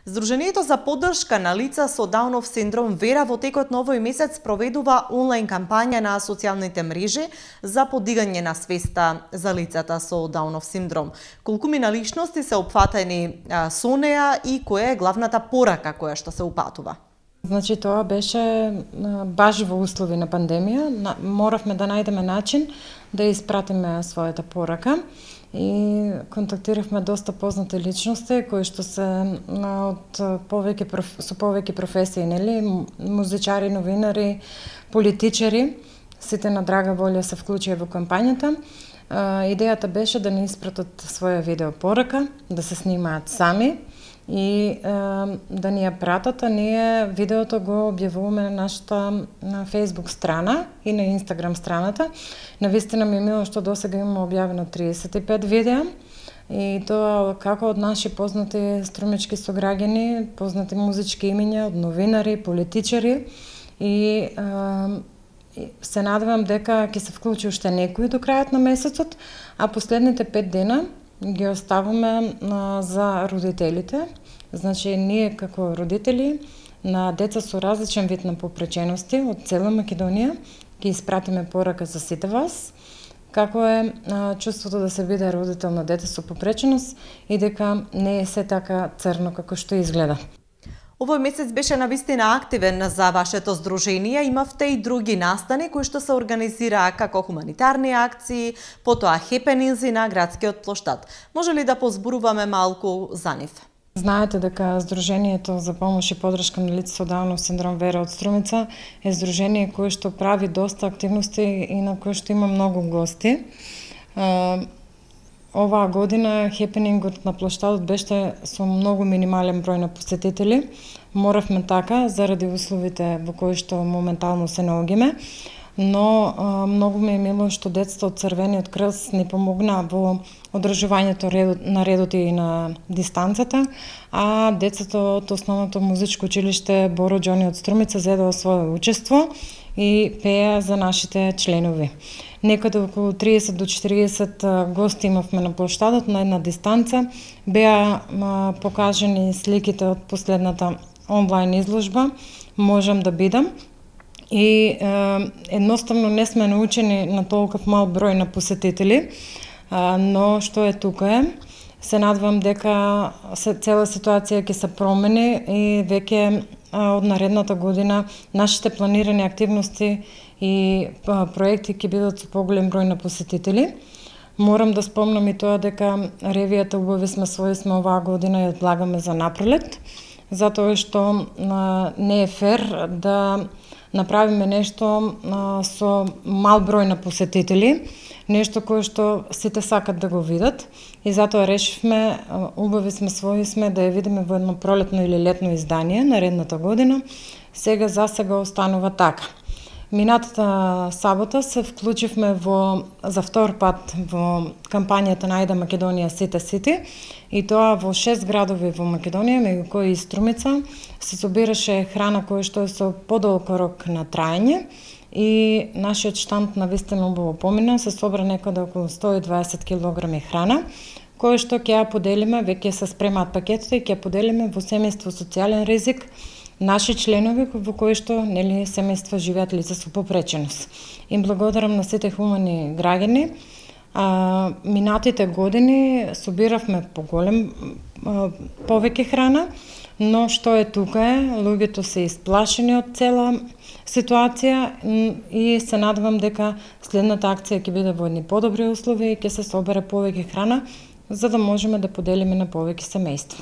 Здруженијето за поддршка на лица со Даунов синдром Вера во текот на овој месец проведува онлайн кампања на социјалните мрежи за подигање на свеста за лицата со Даунов синдром. Колкумина личности се опфатени со неа и која е главната порака која што се упатува? Значи тоа беше баш во услови на пандемија. Моравме да најдеме начин да испратиме својата порака и контактиравме доста познати личности кои што се од со повеќе професии, нели, музичари, новинари, политичари, сите на драга волја се вклучија во кампањата. Идејата беше да ни испратат своја видео порака, да се снимаат сами и да ни ја пратат, а ние видеото го објавуваме на нашата Facebook страна и на Instagram страната. Навистина ми е мило што досега имаме објавено 35 видеа и тоа како од наши познати струмички сограѓани, познати музички имиња, од новинари, политичари и се надевам дека ќе се вклучи уште некои до крајот на месецот, а последните 5 дена ги оставаме за родителите. Значи, ние како родители на деца со различен вид на попречености од цела Македонија ги испратиме порака за сите вас, како е чувството да се биде родител на дете со попреченост и дека не е се така црно како што изгледа. Овој месец беше навистина активен за вашето здружение. Имавте и други настани кои што се организираа како хуманитарни акции, потоа хепенинзи на градскиот плоштад. Може ли да позборуваме малку за нив? Знаете дека Здруженијето за помош и поддршка на лица со Даунов синдром Вера од Струмица е здружение кое што прави доста активности и на кое што има многу гости. Оваа година хепенингот на плоштадот беше со многу минимален број на посетители. Моравме така заради условите во кои што моментално се наоѓаме, но многу ми е мило што децата од Црвениот крст ни помогнаа во одржувањето на редот и на дистанцата, а децата од основното музичко училиште Боро Џони од Струмица зедоа своје учество и пеа за нашите членови. Некаде околу 30 до 40 гости имавме на плоштадот на една дистанца. Беа покажани сликите од последната онлайн изложба "Можам да бидам". И едноставно не сме научени на толков мал број на посетители, но што е тука е. Се надевам дека цела ситуација ќе се промени и веќе од наредната година нашите планирани активности и проекти ќе бидат со поголем број на посетители. Морам да спомнам и тоа дека ревијата "Убави сме, своји сме" оваа година ја одлагаме за напролет, затоа што не е фер да направиме нешто со мал број на посетители, нешто кое што сите сакат да го видат и затоа решивме "Убави сме, своји сме" да ја видиме во едно пролетно или летно издание наредната година. Сега засега останува така. Минатата сабота се вклучивме за втор пат во кампањата "Најде Македонија сите сити" и тоа во 6 градови во Македонија, меѓу кои и Струмица, се собираше храна која што е со подолг рок на траење и нашиот штанд навистина убаво помина, се собра некаде околу 120 килограми храна, која што ќе ја поделиме, веќе се спремаат пакетите и ќе ја поделиме во семејство социјален ризик, наши членови во кои што нели семејства живеат лица со попреченост. Им благодарам на сите хумани граѓани. Минатите години собиравме повеќе храна, но што е тука е, луѓето се исплашени од цела ситуација и се надевам дека следната акција ќе биде во едни подобри услови и ќе се собере повеќе храна за да можеме да поделиме на повеќе семејства.